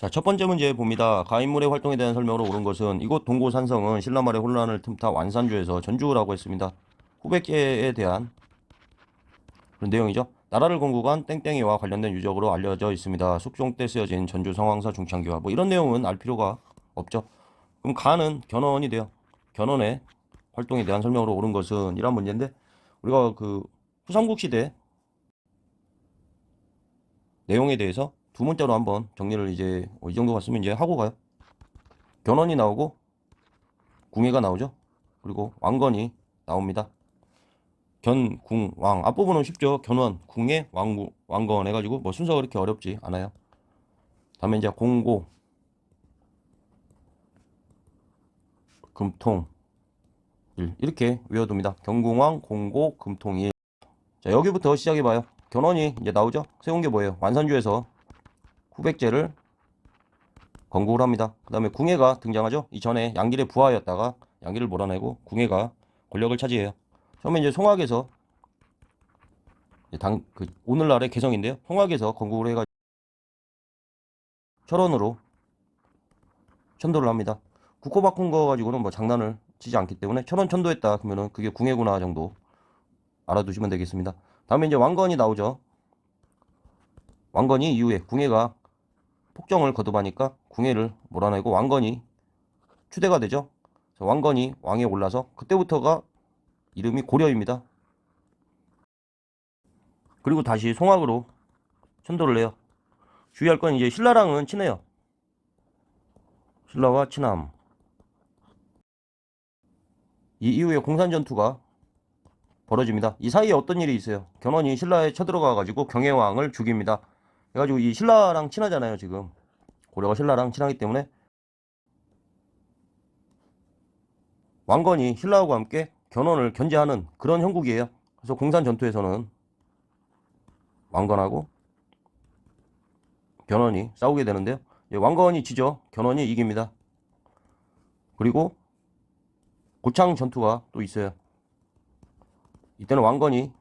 자, 첫 번째 문제 봅니다. 가인물의 활동에 대한 설명으로 옳은 것은 이곳 동고산성은 신라말의 혼란을 틈타 완산주에서 전주라고 했습니다. 후백제에 대한 그런 내용이죠. 나라를 건국한 땡땡이와 관련된 유적으로 알려져 있습니다. 숙종 때 쓰여진 전주 성황사 중창기와 뭐 이런 내용은 알 필요가 없죠. 그럼 가는 견원이 돼요. 견원의 활동에 대한 설명으로 옳은 것은 이런 문제인데 우리가 그 후삼국 시대 내용에 대해서 두 문자로 한번 정리를 이제 이 정도 갔으면 이제 하고 가요. 견원이 나오고 궁예가 나오죠. 그리고 왕건이 나옵니다. 견, 궁, 왕. 앞부분은 쉽죠. 견원, 궁예, 왕건 해가지고 뭐 순서가 그렇게 어렵지 않아요. 다음에 이제 공고, 금통, 일 이렇게 외워둡니다. 견궁왕, 공고, 금통일. 자, 여기부터 시작해봐요. 견원이 이제 나오죠. 세운 게 뭐예요? 완산주에서 후백제를 건국을 합니다. 그 다음에 궁예가 등장하죠. 이전에 양길의 부하였다가 양길을 몰아내고 궁예가 권력을 차지해요. 처음에 이제 송악에서 오늘날의 개성인데요. 송악에서 건국을 해가지고 철원으로 천도를 합니다. 국호 바꾼 거 가지고는 뭐 장난을 치지 않기 때문에 철원 천도했다 그러면은 그게 궁예구나 정도 알아두시면 되겠습니다. 다음에 이제 왕건이 나오죠. 왕건이 이후에 궁예가 폭정을 거듭하니까 궁예를 몰아내고 왕건이 추대가 되죠. 왕건이 왕에 올라서 그때부터가 이름이 고려입니다. 그리고 다시 송악으로 천도를 해요. 주의할 건 이제 신라랑은 친해요. 신라와 친함. 이 이후에 공산전투가 벌어집니다. 이 사이에 어떤 일이 있어요. 견훤이 신라에 쳐들어가 가지고 경혜왕을 죽입니다. 그래가지고 이 신라랑 친하잖아요. 지금 고려가 신라랑 친하기 때문에 왕건이 신라하고 함께 견훤을 견제하는 그런 형국이에요. 그래서 공산전투에서는 왕건하고 견훤이 싸우게 되는데요. 왕건이 지죠. 견훤이 이깁니다. 그리고 고창 전투가 또 있어요. 이때는 왕건이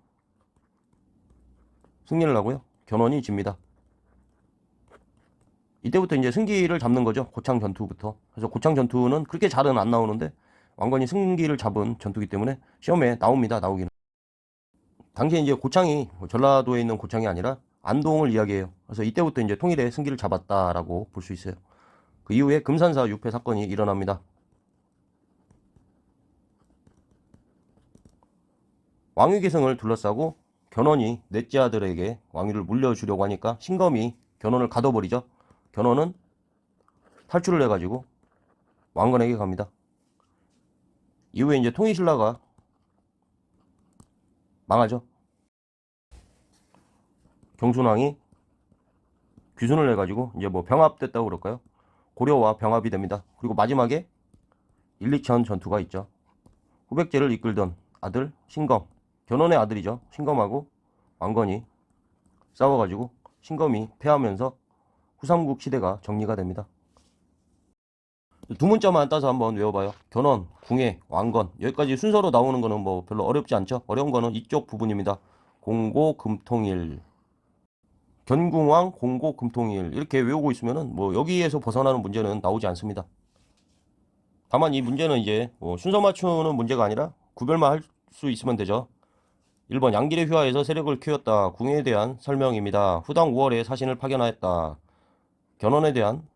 승리를 하고요. 견훤이 집니다. 이때부터 이제 승기를 잡는 거죠. 고창 전투부터. 그래서 고창 전투는 그렇게 잘은 안 나오는데 왕건이 승기를 잡은 전투기 때문에 시험에 나옵니다. 나오기는. 당시에 이제 고창이 전라도에 있는 고창이 아니라 안동을 이야기해요. 그래서 이때부터 이제 통일의 승기를 잡았다라고 볼 수 있어요. 그 이후에 금산사 유폐 사건이 일어납니다. 왕위계승을 둘러싸고 견훤이 넷째 아들에게 왕위를 물려주려고 하니까 신검이 견훤을 가둬버리죠. 견훤은 탈출을 해가지고 왕건에게 갑니다. 이후에 이제 통일신라가 망하죠. 경순왕이 귀순을 해가지고 이제 뭐 병합됐다고 그럴까요? 고려와 병합이 됩니다. 그리고 마지막에 1, 2천 전투가 있죠. 후백제를 이끌던 아들 신검, 견훤의 아들이죠. 신검하고 왕건이 싸워가지고 신검이 패하면서 후삼국 시대가 정리가 됩니다. 두 문자만 따서 한번 외워봐요. 견훤, 궁예, 왕건. 여기까지 순서로 나오는 거는 뭐 별로 어렵지 않죠. 어려운 거는 이쪽 부분입니다. 공고, 금통일. 견궁왕, 공고, 금통일. 이렇게 외우고 있으면은 뭐 여기에서 벗어나는 문제는 나오지 않습니다. 다만 이 문제는 이제 뭐 순서 맞추는 문제가 아니라 구별만 할 수 있으면 되죠. 1번 양길의 휘하에서 세력을 키웠다. 궁예에 대한 설명입니다. 후당 5월에 사신을 파견하였다. 견훤에 대한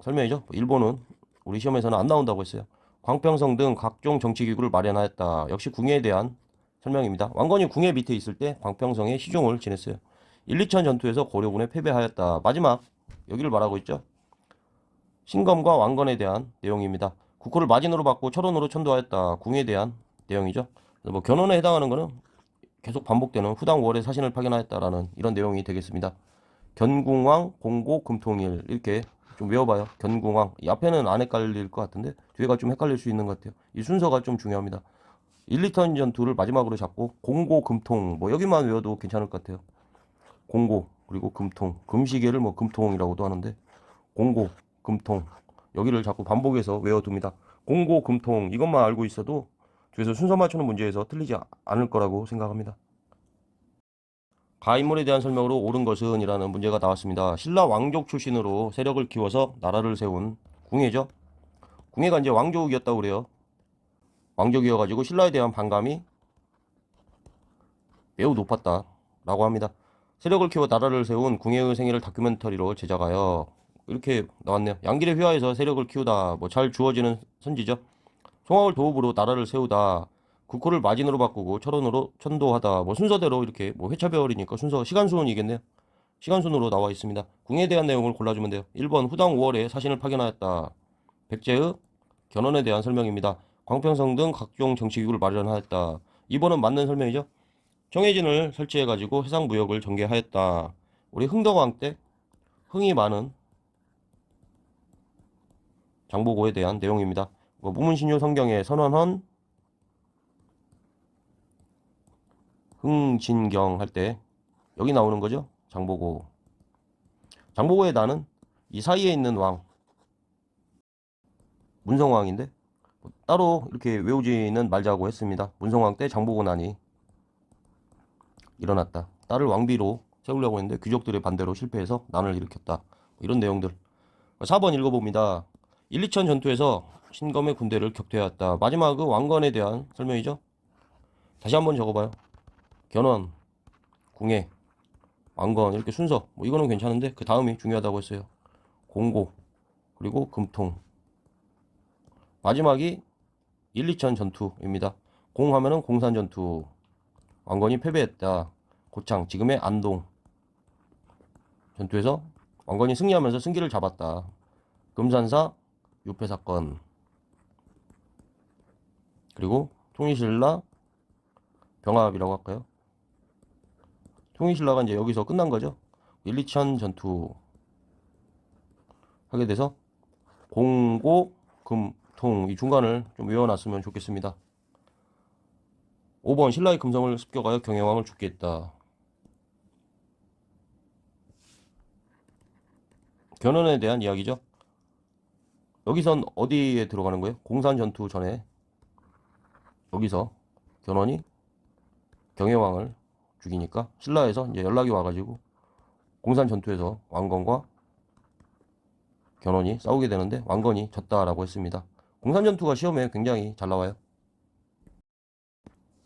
설명이죠. 일본은 우리 시험에서는 안 나온다고 했어요. 광평성 등 각종 정치기구를 마련하였다. 역시 궁예에 대한 설명입니다. 왕건이 궁예 밑에 있을 때 광평성에 시종을 지냈어요. 1, 2천 전투에서 고려군에 패배하였다. 마지막 여기를 말하고 있죠. 신검과 왕건에 대한 내용입니다. 국호를 마진으로 받고 철원으로 천도하였다. 궁에 대한 내용이죠. 뭐 견훤에 해당하는 것은 계속 반복되는 후당 5월에 사신을 파견하였다라는 이런 내용이 되겠습니다. 견궁왕, 공고, 금통일 이렇게 좀 외워봐요. 견궁왕. 이 앞에는 안 헷갈릴 것 같은데 뒤에가 좀 헷갈릴 수 있는 것 같아요. 이 순서가 좀 중요합니다. 1, 2턴 전투를 마지막으로 잡고 공고, 금통 뭐 여기만 외워도 괜찮을 것 같아요. 공고 그리고 금통. 금시계를 뭐 금통이라고도 하는데 공고, 금통 여기를 자꾸 반복해서 외워둡니다. 공고, 금통 이것만 알고 있어도 뒤에서 순서 맞추는 문제에서 틀리지 않을 거라고 생각합니다. 가인물에 대한 설명으로 옳은 것은 이라는 문제가 나왔습니다. 신라 왕족 출신으로 세력을 키워서 나라를 세운 궁예죠. 궁예가 이제 왕족이었다고 그래요. 왕족이어가지고 신라에 대한 반감이 매우 높았다라고 합니다. 세력을 키워 나라를 세운 궁예의 생애를 다큐멘터리로 제작하여 이렇게 나왔네요. 양길의 휘하에서 세력을 키우다 뭐 잘 주어지는 선지죠. 송악을 도읍으로 나라를 세우다 국호를 마진으로 바꾸고 철원으로 천도하다 뭐 순서대로 이렇게 뭐 회차별이니까 순서 시간순이겠네요. 시간순으로 나와 있습니다. 궁에 대한 내용을 골라주면 돼요. 1번 후당 5월에 사신을 파견하였다. 백제의 견훤에 대한 설명입니다. 광평성 등 각종 정치기구를 마련하였다. 2번은 맞는 설명이죠. 정해진을 설치해가지고 해상무역을 전개하였다. 우리 흥덕왕 때 흥이 많은 장보고에 대한 내용입니다. 무문신유 성경에 선원헌 흥진경 할 때 여기 나오는 거죠. 장보고. 장보고의 나는 이 사이에 있는 왕 문성왕인데 따로 이렇게 외우지는 말자고 했습니다. 문성왕 때 장보고 난이 일어났다. 딸을 왕비로 세우려고 했는데 귀족들의 반대로 실패해서 난을 일으켰다. 이런 내용들. 4번 읽어봅니다. 1, 2천 전투에서 신검의 군대를 격퇴하였다. 마지막 그 왕건에 대한 설명이죠. 다시 한번 적어봐요. 견훤, 궁예, 왕건 이렇게 순서. 뭐 이거는 괜찮은데 그 다음이 중요하다고 했어요. 공고 그리고 금통. 마지막이 1, 2천 전투입니다. 공하면은 공산 전투. 왕건이 패배했다. 고창 지금의 안동 전투에서 왕건이 승리하면서 승기를 잡았다. 금산사 유폐 사건. 그리고 통일신라 병합이라고 할까요? 통일신라가 이제 여기서 끝난 거죠. 1, 2천 전투 하게 돼서 공고 금통 이 중간을 좀 외워놨으면 좋겠습니다. 5번 신라의 금성을 습격하여 경혜왕을 죽게 했다. 견훤에 대한 이야기죠. 여기선 어디에 들어가는 거예요? 공산 전투 전에 여기서 견훤이 경혜왕을 죽이니까 신라에서 이제 연락이 와가지고 공산 전투에서 왕건과 견훤이 싸우게 되는데 왕건이 졌다라고 했습니다. 공산 전투가 시험에 굉장히 잘 나와요.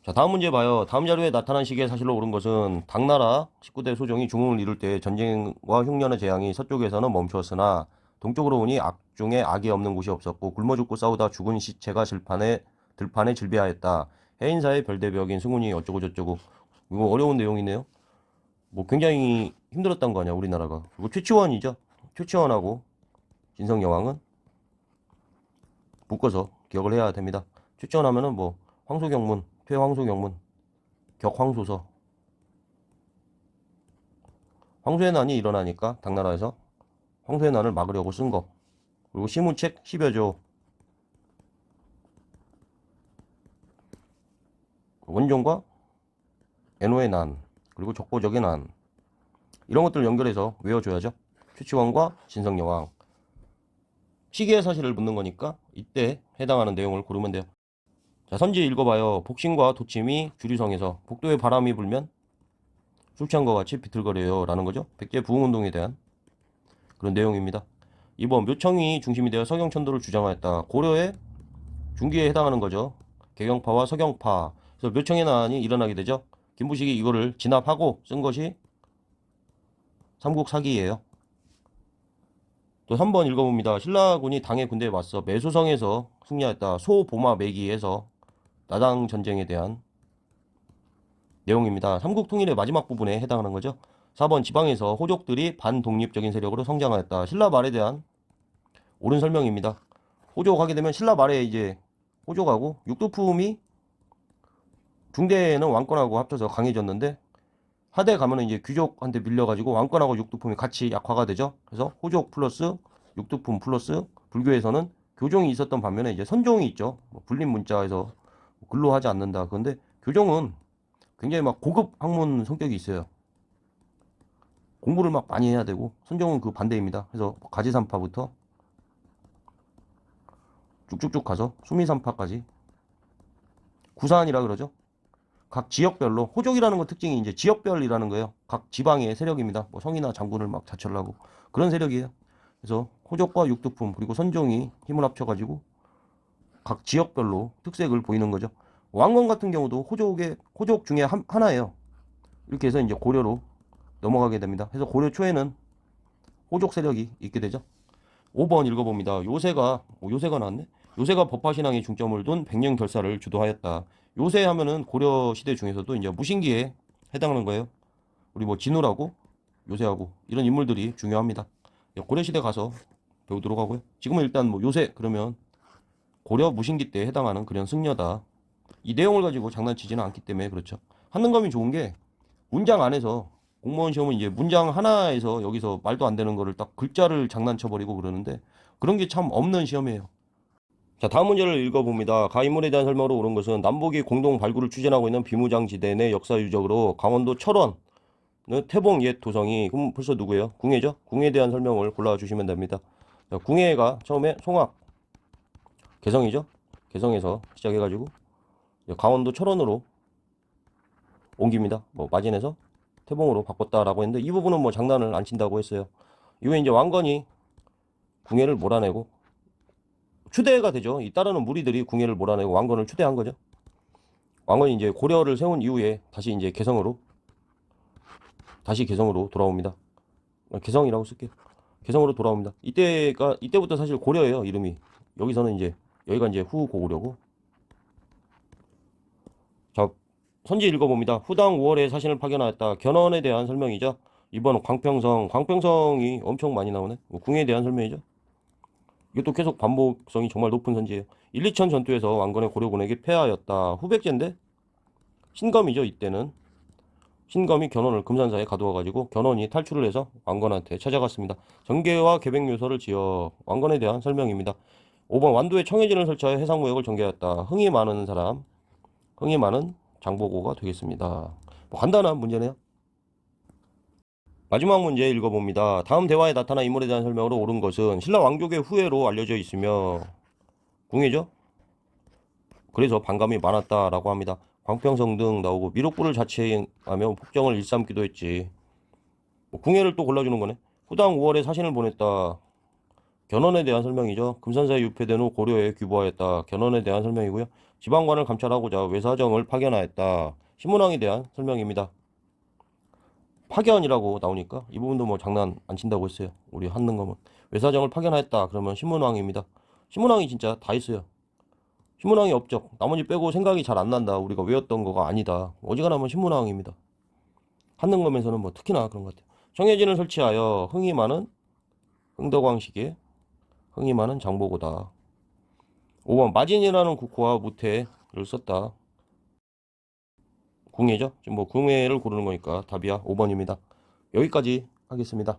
자, 다음 문제 봐요. 다음 자료에 나타난 시기에 사실로 옳은 것은 당나라 19대 소종이 중흥을 이룰 때 전쟁과 흉년의 재앙이 서쪽에서는 멈추었으나 동쪽으로 오니 악 중에 악이 없는 곳이 없었고 굶어 죽고 싸우다 죽은 시체가 들판에 질비하였다. 해인사의 별대벽인 승훈이 어쩌고 저쩌고. 이거 어려운 내용이네요. 뭐 굉장히 힘들었던 거 아니야 우리나라가. 그리고 최치원이죠. 최치원하고 진성여왕은 묶어서 기억을 해야 됩니다. 최치원 하면은 뭐 황소경문, 퇴황소경문, 격황소서. 황소의 난이 일어나니까 당나라에서 황소의 난을 막으려고 쓴 거. 그리고 시문책 10여조. 원종과 애노의 난, 그리고 족보적의 난. 이런 것들 연결해서 외워줘야죠. 최치원과 진성여왕. 시기의 사실을 묻는 거니까 이때 해당하는 내용을 고르면 돼요. 자, 선지 읽어봐요. 복신과 도침이 주류성에서 복도에 바람이 불면 술 취한 것 같이 비틀거려요 라는 거죠. 백제 부흥운동에 대한 그런 내용입니다. 2번 묘청이 중심이 되어 서경천도를 주장하였다. 고려의 중기에 해당하는 거죠. 개경파와 서경파. 그래서 묘청의 난이 일어나게 되죠. 김부식이 이거를 진압하고 쓴 것이 삼국사기예요. 또 3번 읽어봅니다. 신라군이 당의 군대에 맞서 매소성에서 승리하였다. 소보마 매기에서 나당 전쟁에 대한 내용입니다. 삼국통일의 마지막 부분에 해당하는 거죠. 4번 지방에서 호족들이 반독립적인 세력으로 성장하였다. 신라 말에 대한 옳은 설명입니다. 호족하게 되면 신라 말에 이제 호족하고 육두품이 중대에는 왕권하고 합쳐서 강해졌는데 하대 가면은 이제 귀족한테 밀려가지고 왕권하고 육두품이 같이 약화가 되죠. 그래서 호족 플러스 육두품 플러스 불교에서는 교종이 있었던 반면에 이제 선종이 있죠. 뭐 불림 문자에서 근로하지 않는다. 그런데 교종은 굉장히 막 고급 학문 성격이 있어요. 공부를 막 많이 해야 되고 선종은 그 반대입니다. 그래서 가지산파부터 쭉쭉쭉 가서 수미산파까지 구사한이라 그러죠. 각 지역별로 호족이라는 거 특징이 이제 지역별이라는 거예요. 각 지방의 세력입니다. 뭐 성이나 장군을 막 자처하고 그런 세력이에요. 그래서 호족과 육두품 그리고 선종이 힘을 합쳐가지고 각 지역별로 특색을 보이는 거죠. 왕건 같은 경우도 호족 중에 하나예요. 이렇게 해서 이제 고려로 넘어가게 됩니다. 그래서 고려 초에는 호족 세력이 있게 되죠. 5번 읽어봅니다. 요새가 나왔네. 요새가 법화신앙에 중점을 둔 백년 결사를 주도하였다. 요새 하면은 고려 시대 중에서도 이제 무신기에 해당하는 거예요. 우리 뭐 진우라고 요새하고 이런 인물들이 중요합니다. 고려 시대 가서 배우도록 하고요. 지금은 일단 뭐 요새 그러면 고려 무신기 때 해당하는 그런 승려다. 이 내용을 가지고 장난치지는 않기 때문에 그렇죠. 한능감이 좋은 게 문장 안에서 공무원 시험은 이제 문장 하나에서 여기서 말도 안 되는 거를 딱 글자를 장난쳐버리고 그러는데 그런 게 참 없는 시험이에요. 자, 다음 문제를 읽어봅니다. 가 인물에 대한 설명으로 옳은 것은 남북이 공동 발굴을 추진하고 있는 비무장지대 내 역사 유적으로 강원도 철원 태봉 옛 도성이 그럼 벌써 누구예요? 궁예죠? 궁예에 대한 설명을 골라주시면 됩니다. 자, 궁예가 처음에 송악 개성이죠? 개성에서 시작해가지고 강원도 철원으로 옮깁니다. 뭐 마진에서 태봉으로 바꿨다라고 했는데 이 부분은 뭐 장난을 안 친다고 했어요. 이후에 이제 왕건이 궁예를 몰아내고 추대가 되죠. 이 따르는 무리들이 궁예를 몰아내고 왕건을 추대한 거죠. 왕건이 이제 고려를 세운 이후에 다시 이제 개성으로 돌아옵니다. 개성이라고 쓸게요. 개성으로 돌아옵니다. 이때부터 사실 고려예요, 이름이. 여기서는 이제 여기가 이제 후고구려고. 자, 선지 읽어봅니다. 후당 5월에 사신을 파견하였다. 견훤에 대한 설명이죠. 이번 광평성이 엄청 많이 나오네. 궁에 대한 설명이죠. 이것도 계속 반복성이 정말 높은 선지예요. 1, 2천 전투에서 왕건의 고려군에게 패하였다. 후백제인데 신검이죠. 이때는 신검이 견훤을 금산사에 가두어가지고 견훤이 탈출을 해서 왕건한테 찾아갔습니다. 전개와 계백묘서를 지어 왕건에 대한 설명입니다. 5번 완도에 청해진을 설치하여 해상무역을 전개하였다. 흥이 많은 장보고가 되겠습니다. 뭐 간단한 문제네요. 마지막 문제 읽어봅니다. 다음 대화에 나타난 인물에 대한 설명으로 옳은 것은 신라 왕족의 후예로 알려져 있으며 궁예죠? 그래서 반감이 많았다라고 합니다. 광평성 등 나오고 미륵불을 자체하며 폭정을 일삼기도 했지. 뭐 궁예를 또 골라주는 거네. 후당 5월에 사신을 보냈다. 견훤에 대한 설명이죠. 금산사에 유폐된 후 고려에 귀부하였다. 견훤에 대한 설명이고요. 지방관을 감찰하고자 외사정을 파견하였다. 신문왕에 대한 설명입니다. 파견이라고 나오니까 이 부분도 뭐 장난 안 친다고 했어요. 우리 한능검은 외사정을 파견하였다. 그러면 신문왕입니다. 신문왕이 진짜 다 있어요. 신문왕이 업적 나머지 빼고 생각이 잘 안 난다. 우리가 외웠던 거가 아니다. 어지간하면 신문왕입니다. 한능검에서는 뭐 특히나 그런 것 같아요. 청해진을 설치하여 흥이 많은 흥덕왕식의 흥이 많은 장보고다. 5번 마진이라는 국호와 무태를 썼다. 궁예죠? 지금 뭐 궁예를 고르는 거니까 답이야 5번입니다. 여기까지 하겠습니다.